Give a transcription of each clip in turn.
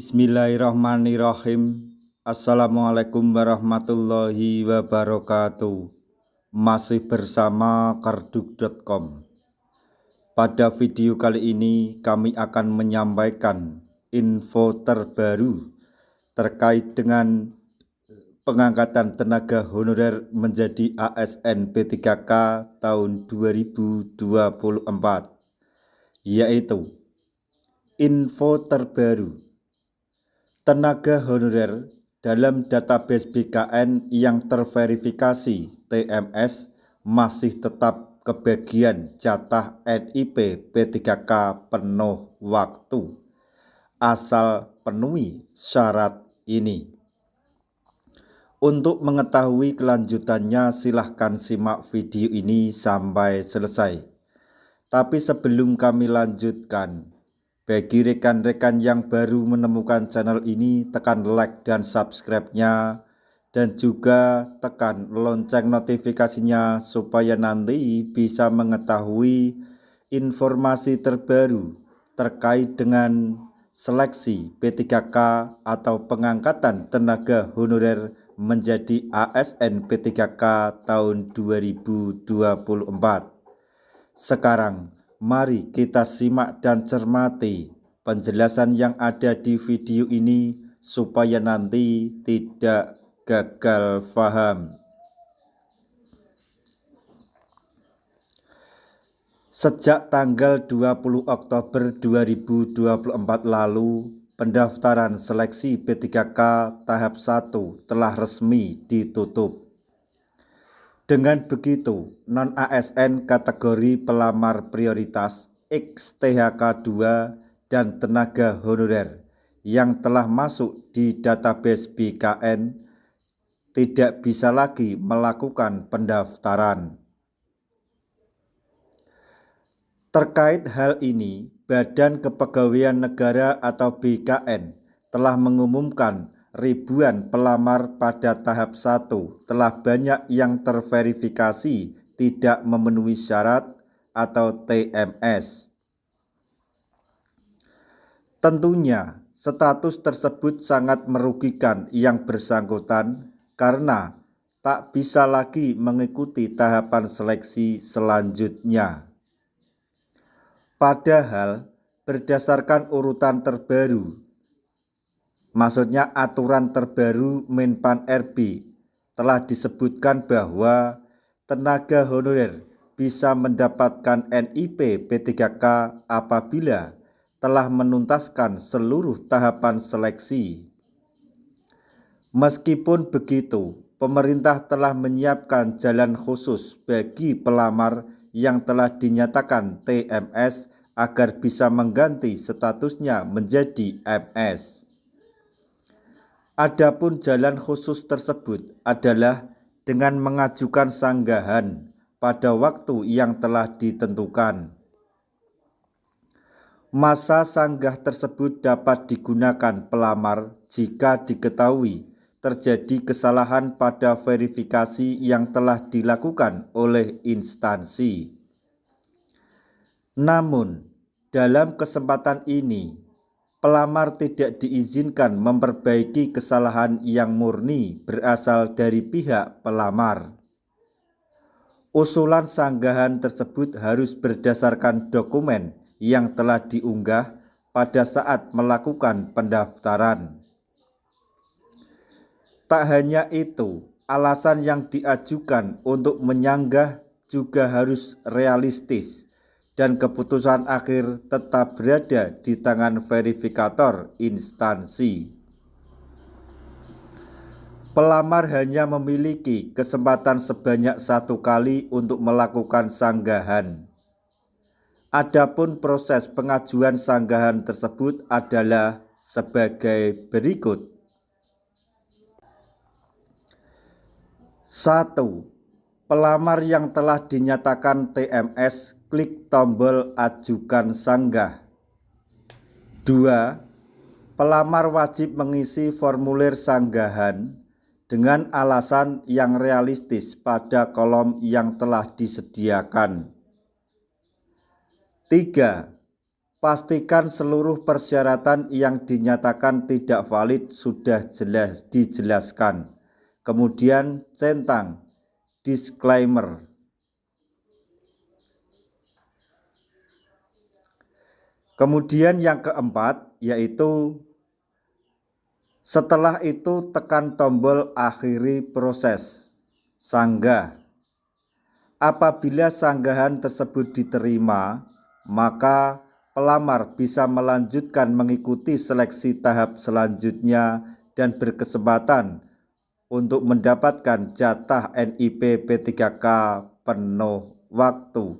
Bismillahirrahmanirrahim. Assalamualaikum warahmatullahi wabarakatuh. Masih bersama karduk.com. Pada video kali ini kami akan menyampaikan info terbaru terkait dengan pengangkatan tenaga honorer menjadi ASN P3K tahun 2024, yaitu info terbaru. Tenaga honorer dalam database BKN yang terverifikasi TMS masih tetap kebagian jatah NIP P3K penuh waktu, asal penuhi syarat ini. Untuk mengetahui kelanjutannya silahkan simak video ini sampai selesai. Tapi sebelum kami lanjutkan, bagi rekan-rekan yang baru menemukan channel ini, tekan like dan subscribe-nya, dan juga tekan lonceng notifikasinya supaya nanti bisa mengetahui informasi terbaru terkait dengan seleksi P3K atau pengangkatan tenaga honorer menjadi ASN P3K tahun 2024. Sekarang mari kita simak dan cermati penjelasan yang ada di video ini supaya nanti tidak gagal paham. Sejak tanggal 20 Oktober 2024 lalu, pendaftaran seleksi P3K tahap 1 telah resmi ditutup. Dengan begitu, non-ASN kategori pelamar prioritas XTHK 2 dan tenaga honorer yang telah masuk di database BKN tidak bisa lagi melakukan pendaftaran. Terkait hal ini, Badan Kepegawaian Negara atau BKN telah mengumumkan ribuan pelamar pada tahap 1 telah banyak yang terverifikasi tidak memenuhi syarat atau TMS. Tentunya status tersebut sangat merugikan yang bersangkutan karena tak bisa lagi mengikuti tahapan seleksi selanjutnya. Padahal berdasarkan urutan terbaru, maksudnya aturan terbaru Menpan RB, telah disebutkan bahwa tenaga honorer bisa mendapatkan NIP P3K apabila telah menuntaskan seluruh tahapan seleksi. Meskipun begitu, pemerintah telah menyiapkan jalan khusus bagi pelamar yang telah dinyatakan TMS agar bisa mengganti statusnya menjadi MS. Adapun jalan khusus tersebut adalah dengan mengajukan sanggahan pada waktu yang telah ditentukan. Masa sanggah tersebut dapat digunakan pelamar jika diketahui terjadi kesalahan pada verifikasi yang telah dilakukan oleh instansi. Namun, dalam kesempatan ini, pelamar tidak diizinkan memperbaiki kesalahan yang murni berasal dari pihak pelamar. Usulan sanggahan tersebut harus berdasarkan dokumen yang telah diunggah pada saat melakukan pendaftaran. Tak hanya itu, alasan yang diajukan untuk menyanggah juga harus realistis dan keputusan akhir tetap berada di tangan verifikator instansi. Pelamar hanya memiliki kesempatan sebanyak 1 kali untuk melakukan sanggahan. Adapun proses pengajuan sanggahan tersebut adalah sebagai berikut. 1. Pelamar yang telah dinyatakan TMS, klik tombol ajukan sanggah. 2. Pelamar wajib mengisi formulir sanggahan dengan alasan yang realistis pada kolom yang telah disediakan. 3. Pastikan seluruh persyaratan yang dinyatakan tidak valid sudah jelas dijelaskan. Kemudian centang disclaimer. Kemudian yang keempat yaitu setelah itu tekan tombol akhiri proses sanggah. Apabila sanggahan tersebut diterima, maka pelamar bisa melanjutkan mengikuti seleksi tahap selanjutnya dan berkesempatan untuk mendapatkan jatah NIP P3K penuh waktu.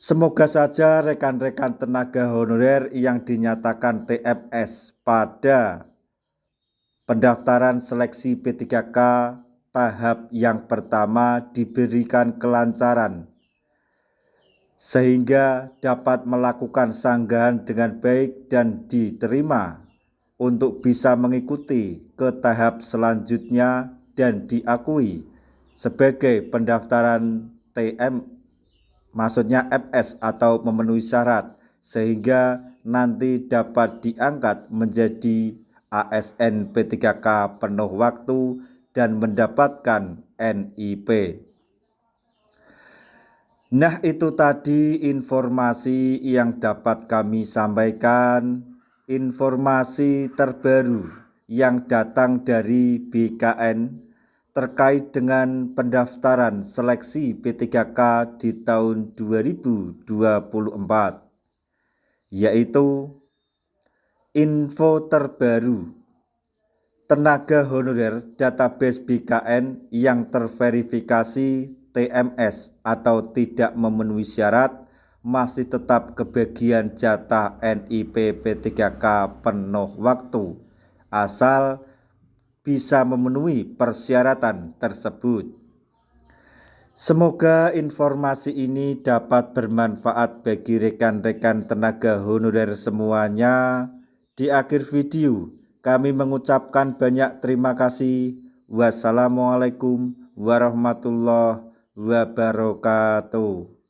Semoga saja rekan-rekan tenaga honorer yang dinyatakan TMS pada pendaftaran seleksi P3K tahap yang pertama diberikan kelancaran sehingga dapat melakukan sanggahan dengan baik dan diterima untuk bisa mengikuti ke tahap selanjutnya dan diakui sebagai pendaftaran maksudnya MS atau memenuhi syarat sehingga nanti dapat diangkat menjadi ASN P3K penuh waktu dan mendapatkan NIP. Nah, itu tadi informasi yang dapat kami sampaikan, informasi terbaru yang datang dari BKN terkait dengan pendaftaran seleksi P3K di tahun 2024, yaitu info terbaru tenaga honorer database BKN yang terverifikasi TMS atau tidak memenuhi syarat masih tetap kebagian jatah NIP P3K penuh waktu asal bisa memenuhi persyaratan tersebut. Semoga informasi ini dapat bermanfaat bagi rekan-rekan tenaga honorer semuanya. Di akhir video kami mengucapkan banyak terima kasih. Wassalamualaikum warahmatullahi wabarakatuh.